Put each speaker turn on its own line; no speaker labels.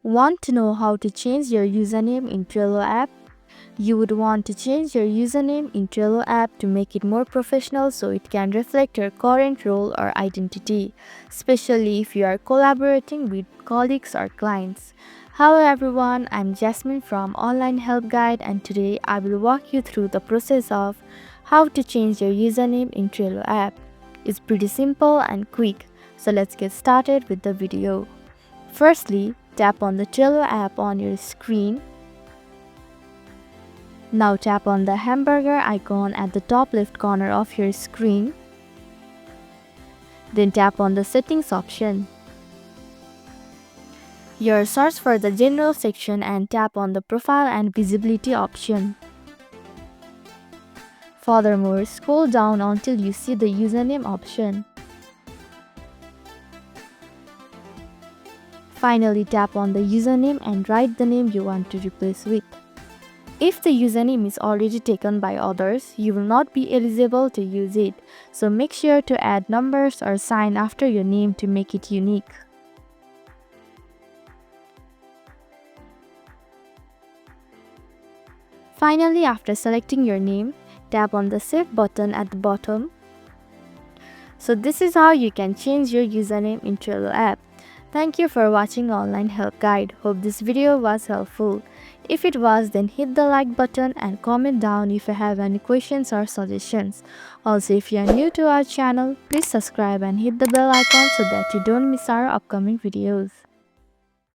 Want to know how to change your username in Trello app? You would want to change your username in Trello app to make it more professional so it can reflect your current role or identity, especially if you are collaborating with colleagues or clients. Hello everyone, I'm Jasmine from Online Help Guide, and today I will walk you through the process of how to change your username in Trello app. It's pretty simple and quick, so let's get started with the video. Firstly, tap on the Trello app on your screen. Now tap on the hamburger icon at the top left corner of your screen. Then tap on the settings option. Here search for the general section and tap on the profile and visibility option. Furthermore, scroll down until you see the username option. Finally, tap on the username and write the name you want to replace with. If the username is already taken by others, you will not be eligible to use it, so make sure to add numbers or sign after your name to make it unique. Finally, after selecting your name, tap on the Save button at the bottom. So this is how you can change your username in Trello app. Thank you for watching Online Help Guide. Hope this video was helpful. If it was, then hit the like button and comment down if you have any questions or suggestions. Also, if you are new to our channel, please subscribe and hit the bell icon so that you don't miss our upcoming videos.